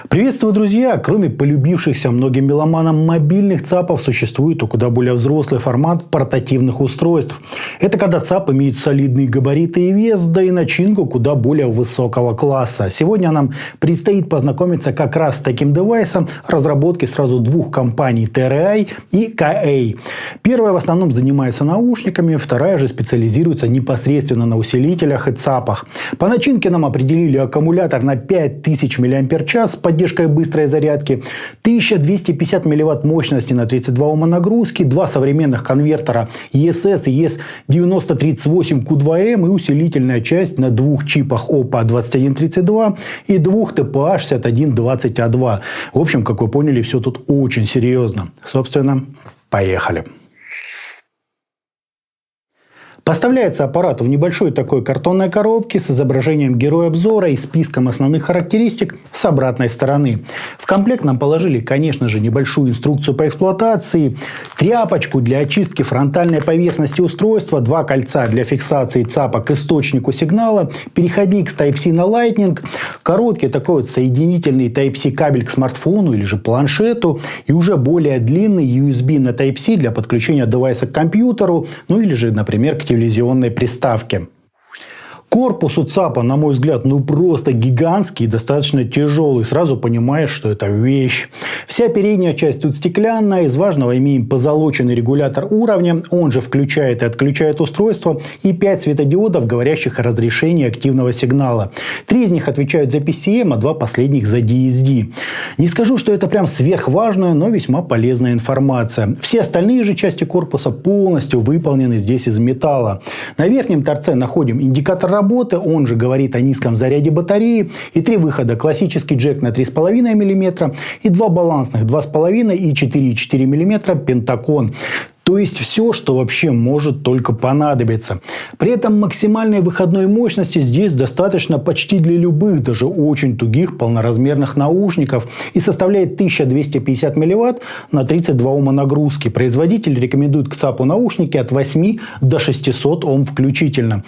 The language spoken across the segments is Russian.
Приветствую, друзья! Кроме полюбившихся многим меломанам мобильных ЦАПов, существует и куда более взрослый формат портативных устройств. Это когда ЦАП имеет солидные габариты и вес, да и начинку куда более высокого класса. Сегодня нам предстоит познакомиться как раз с таким девайсом разработки сразу двух компаний TRI и KA. Первая в основном занимается наушниками, вторая же специализируется непосредственно на усилителях и ЦАПах. По начинке нам определили аккумулятор на 5000 мАч с поддержкой быстрой зарядки, 1250 мВт мощности на 32 Ома нагрузки, два современных конвертера ESS и ES9038Q2M и усилительная часть на двух чипах OPPO 2132 и двух TPA 6120A2. В общем, как вы поняли, все тут очень серьезно. Собственно, поехали. Поставляется аппарат в небольшой такой картонной коробке с изображением героя обзора и списком основных характеристик с обратной стороны. В комплект нам положили, конечно же, небольшую инструкцию по эксплуатации, тряпочку для очистки фронтальной поверхности устройства, два кольца для фиксации ЦАПа к источнику сигнала, переходник с Type-C на Lightning, короткий такой вот соединительный Type-C кабель к смартфону или же планшету и уже более длинный USB на Type-C для подключения девайса к компьютеру, ну или же, например, к телевизионной приставке. Корпус у ЦАПа, на мой взгляд, просто гигантский и достаточно тяжелый. Сразу понимаешь, что это вещь. Вся передняя часть тут стеклянная. Из важного имеем позолоченный регулятор уровня. Он же включает и отключает устройство. И 5 светодиодов, говорящих о разрешении активного сигнала. 3 из них отвечают за PCM, а 2 последних за DSD. Не скажу, что это прям сверхважная, но весьма полезная информация. Все остальные же части корпуса полностью выполнены здесь из металла. На верхнем торце находим индикатор работы, он же говорит о низком заряде батареи, и 3 выхода: классический джек на 3,5 мм и 2 балансных 2,5 и 4,4 мм пентакон. То есть все, что вообще может только понадобиться. При этом максимальной выходной мощности здесь достаточно почти для любых, даже очень тугих полноразмерных наушников и составляет 1250 мВт на 32 Ома нагрузки. Производитель рекомендует к ЦАПу наушники от 8 до 600 Ом включительно.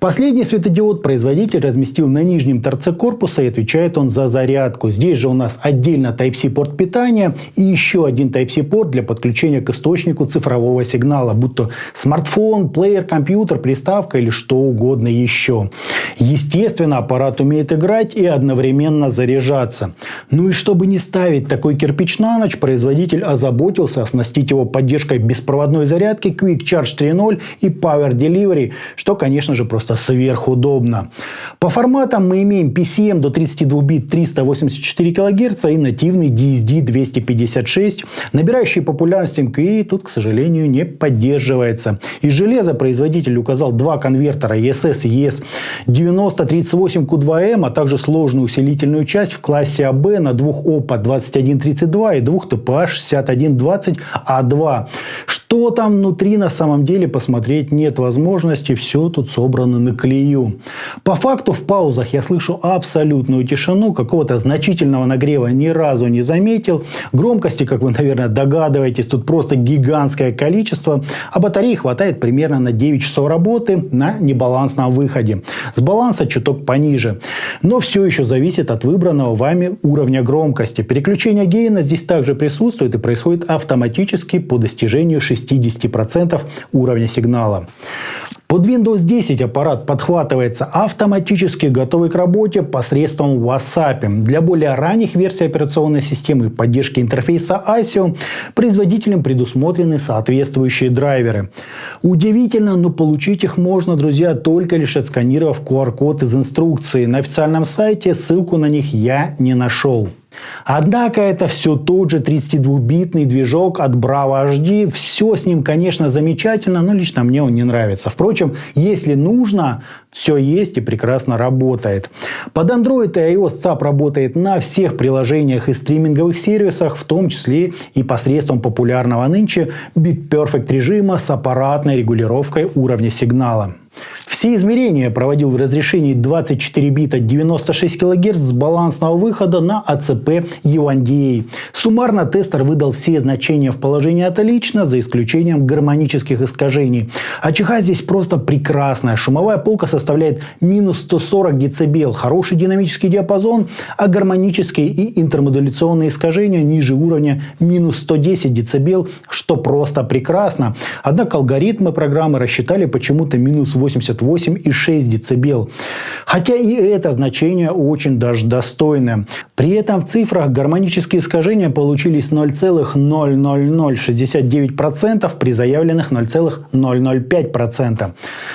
Последний светодиод производитель разместил на нижнем торце корпуса, и отвечает он за зарядку. Здесь же у нас отдельно Type-C порт питания и еще один Type-C порт для подключения к источнику цифрового сигнала, будь то смартфон, плеер, компьютер, приставка или что угодно еще. Естественно, аппарат умеет играть и одновременно заряжаться. Ну и чтобы не ставить такой кирпич на ночь, производитель озаботился оснастить его поддержкой беспроводной зарядки Quick Charge 3.0 и Power Delivery, что, конечно же, просто сверхудобно. По форматам мы имеем PCM до 32 бит 384 кГц и нативный DSD 256. Набирающий популярность MQA тут, к сожалению, не поддерживается. Из железа производитель указал 2 конвертера ESS и ES9038Q2M, а также сложную усилительную часть в классе АБ на 2 OPPO 2132 и 2 TPA 6120A2. Что там внутри на самом деле посмотреть нет возможности, все тут собрано на клею. По факту в паузах я слышу абсолютную тишину, какого-то значительного нагрева ни разу не заметил. Громкости, как вы, наверное, догадываетесь, тут просто гигантское количество, а батареи хватает примерно на 9 часов работы на небалансном выходе. С баланса чуток пониже. Но все еще зависит от выбранного вами уровня громкости. Переключение гейна здесь также присутствует и происходит автоматически по достижению 60% уровня сигнала. Под Windows 10 аппарат подхватывается автоматически, готовый к работе посредством WhatsApp. Для более ранних версий операционной системы и поддержки интерфейса ASIO производителям предусмотрены соответствующие драйверы. Удивительно, но получить их можно, друзья, только лишь отсканировав QR-код из инструкции. На официальном сайте ссылку на них я не нашел. Однако это все тот же 32-битный движок от Bravo HD. Все с ним, конечно, замечательно, но лично мне он не нравится. Впрочем, если нужно, все есть и прекрасно работает. Под Android и iOS ЦАП работает на всех приложениях и стриминговых сервисах, в том числе и посредством популярного нынче BitPerfect режима с аппаратной регулировкой уровня сигнала. Все измерения проводил в разрешении 24 бита 96 кГц с балансного выхода на ACP UNDA. Суммарно тестер выдал все значения в положении отлично, за исключением гармонических искажений. АЧХ здесь просто прекрасная. Шумовая полка составляет минус 140 дБ, хороший динамический диапазон, а гармонические и интермодуляционные искажения ниже уровня минус 110 дБ, что просто прекрасно. Однако алгоритмы программы рассчитали почему-то минус 88,6 дБ. Хотя и это значение очень даже достойное. При этом в цифрах гармонические искажения получились 0,00069% при заявленных 0,005%.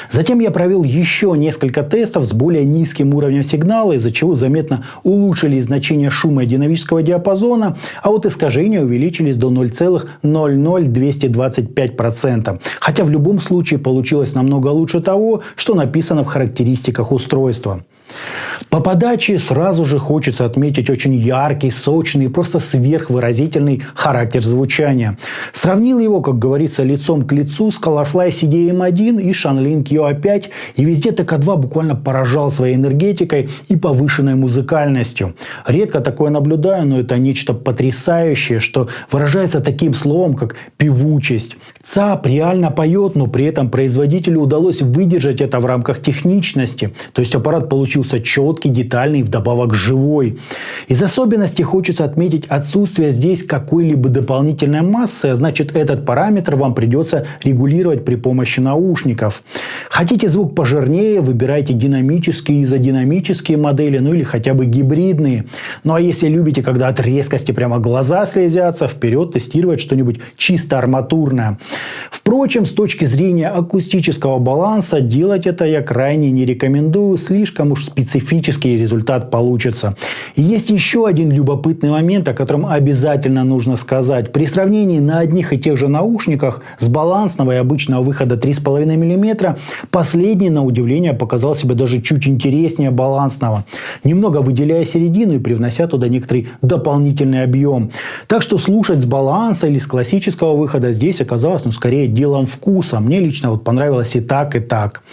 Затем я провел еще несколько тестов с более низким уровнем сигнала, из-за чего заметно улучшились значения шума и динамического диапазона, а вот искажения увеличились до 0,00225%. Хотя в любом случае получилось намного лучше того, что написано в характеристиках устройства. По подаче сразу же хочется отметить очень яркий, сочный и просто сверхвыразительный характер звучания. Сравнил его, как говорится, лицом к лицу с Colorfly CDM1 и Shanling UA5, и везде ТК2 буквально поражал своей энергетикой и повышенной музыкальностью. Редко такое наблюдаю, но это нечто потрясающее, что выражается таким словом, как певучесть. ЦАП реально поет, но при этом производителю удалось выдержать это в рамках техничности. То есть аппарат получился четкий, детальный, вдобавок живой. Из особенностей хочется отметить отсутствие здесь какой-либо дополнительной массы, а значит, этот параметр вам придется регулировать при помощи наушников. Хотите звук пожирнее, выбирайте динамические и изодинамические модели, ну или хотя бы гибридные. Ну а если любите, когда от резкости прямо глаза слезятся, вперед тестировать что-нибудь чисто арматурное. Впрочем, с точки зрения акустического баланса, делать это я крайне не рекомендую, слишком уж специфический результат получится. И есть еще один любопытный момент, о котором обязательно нужно сказать. При сравнении на одних и тех же наушниках с балансного и обычного выхода 3,5 мм, последний, на удивление, показал себя даже чуть интереснее балансного, немного выделяя середину и привнося туда некоторый дополнительный объем. Так что слушать с баланса или с классического выхода здесь оказалось, скорее делом вкуса. Мне лично понравилось и так, и так.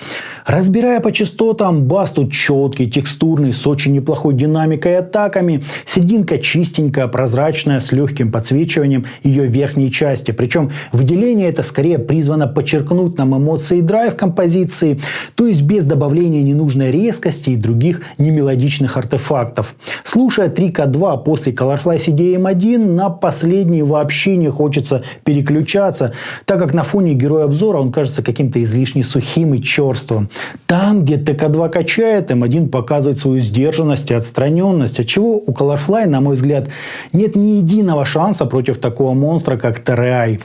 Разбирая по частотам, бас тут четкий, текстурный, с очень неплохой динамикой и атаками. Серединка чистенькая, прозрачная, с легким подсвечиванием ее верхней части. Причем выделение это скорее призвано подчеркнуть нам эмоции и драйв композиции, то есть без добавления ненужной резкости и других немелодичных артефактов. Слушая 3К2 после Colorfly CDM1, на последний вообще не хочется переключаться, так как на фоне героя обзора он кажется каким-то излишне сухим и черствым. Там, где ТК2 качает, М1 показывает свою сдержанность и отстраненность, отчего у Colorfly, на мой взгляд, нет ни единого шанса против такого монстра, как TRI.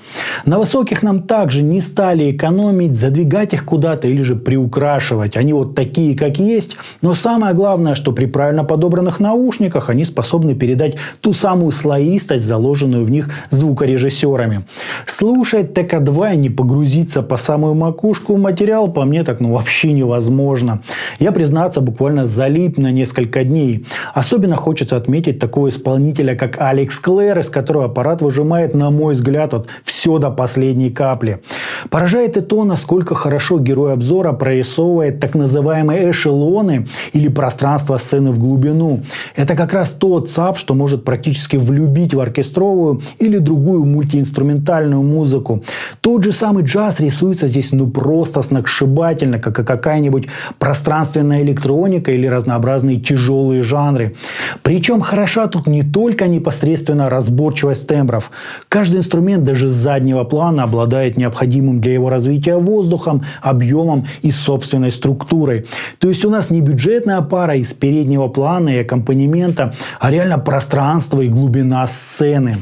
На высоких нам также не стали экономить, задвигать их куда-то или же приукрашивать. Они вот такие, как есть, но самое главное, что при правильно подобранных наушниках они способны передать ту самую слоистость, заложенную в них звукорежиссерами. Слушать ТК2 и не погрузиться по самую макушку в материал, по мне так вообще невозможно. Я, признаться, буквально залип на несколько дней. Особенно хочется отметить такого исполнителя, как Алекс Клэр, из которого аппарат выжимает, на мой взгляд, все до последней капли. Поражает и то, насколько хорошо герой обзора прорисовывает так называемые эшелоны или пространство сцены в глубину. Это как раз тот ЦАП, что может практически влюбить в оркестровую или другую мультиинструментальную музыку. Тот же самый джаз рисуется здесь просто сногсшибательно, как и какая-нибудь пространственная электроника или разнообразные тяжелые жанры. Причем хороша тут не только непосредственно разборчивость тембров. Каждый инструмент даже с заднего плана обладает необходимым для его развития воздухом, объемом и собственной структурой. То есть у нас не бюджетная пара из переднего плана и аккомпанемента, а реально пространство и глубина сцены.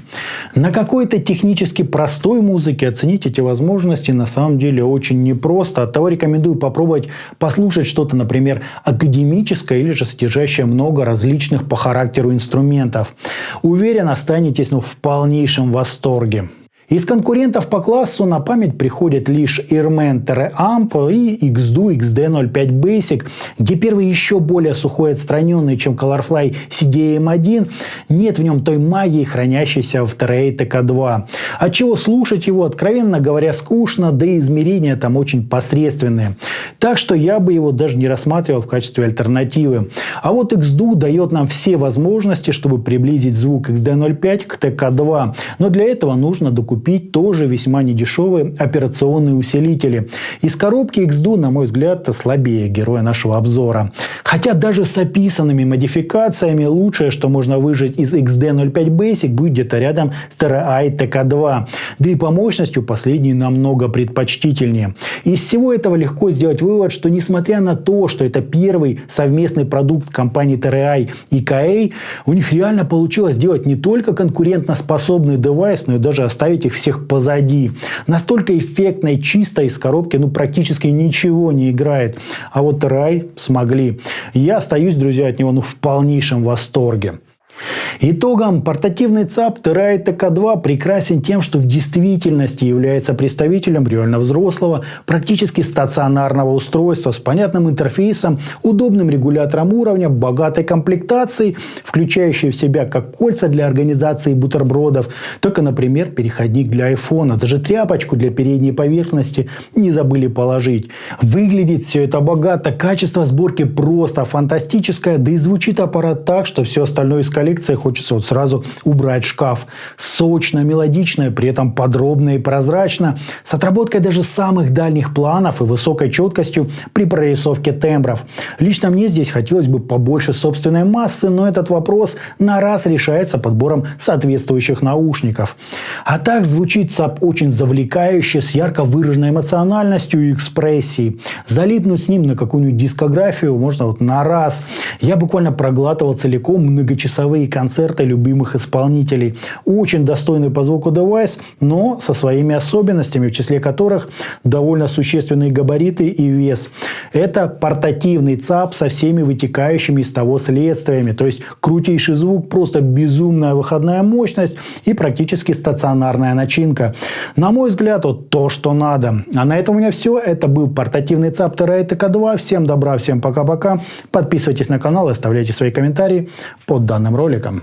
На какой-то технически простой музыке оценить эти возможности на самом деле очень непросто. Оттого рекомендую попробовать послушать что-то, например, академическое или же содержащее много различных по характеру инструментов. Уверен, останетесь в полнейшем восторге. Из конкурентов по классу на память приходят лишь Earman TerreAmp и XDU XD05 Basic, где первый еще более сухой и отстраненный, чем Colorfly CDM1, нет в нем той магии, хранящейся в Terra TK2. Отчего слушать его, откровенно говоря, скучно, да и измерения там очень посредственные. Так что я бы его даже не рассматривал в качестве альтернативы. А вот XDU дает нам все возможности, чтобы приблизить звук XD05 к TK2. Но для этого нужно докупить тоже весьма недешевые операционные усилители. Из коробки XDU, на мой взгляд, слабее героя нашего обзора. Хотя даже с описанными модификациями лучшее, что можно выжать из XD05 Basic, будет где-то рядом с Terra TK2. Да и по мощности последний намного предпочтительнее. Из всего этого легко сделать вывод, что несмотря на то, что это первый совместный продукт компании Terra и KA, у них реально получилось сделать не только конкурентоспособный девайс, но и даже оставить их всех позади. Настолько эффектно и чисто из коробки практически ничего не играет. А вот Terra смогли. Я остаюсь, друзья, от него в полнейшем восторге. Итогом, портативный ЦАП Terra TK2 прекрасен тем, что в действительности является представителем реально взрослого, практически стационарного устройства с понятным интерфейсом, удобным регулятором уровня, богатой комплектацией, включающей в себя как кольца для организации бутербродов, так и, например, переходник для айфона. Даже тряпочку для передней поверхности не забыли положить. Выглядит все это богато, качество сборки просто фантастическое, да и звучит аппарат так, что все остальное из коллекции хочется сразу убрать в шкаф. Сочно, мелодично, при этом подробно и прозрачно, с отработкой даже самых дальних планов и высокой четкостью при прорисовке тембров. Лично мне здесь хотелось бы побольше собственной массы, но этот вопрос на раз решается подбором соответствующих наушников. А так звучит ЦАП очень завлекающе, с ярко выраженной эмоциональностью и экспрессией. Залипнуть с ним на какую-нибудь дискографию можно на раз. Я буквально проглатывал целиком многочасовые концерты любимых исполнителей. Очень достойный по звуку девайс, но со своими особенностями, в числе которых довольно существенные габариты и вес. Это портативный ЦАП со всеми вытекающими из того следствиями. То есть крутейший звук, просто безумная выходная мощность и практически стационарная начинка. На мой взгляд, то, что надо. А на этом у меня все. Это был портативный ЦАП Terra TK2. Всем добра, всем пока-пока. Подписывайтесь на канал и оставляйте свои комментарии под данным роликом.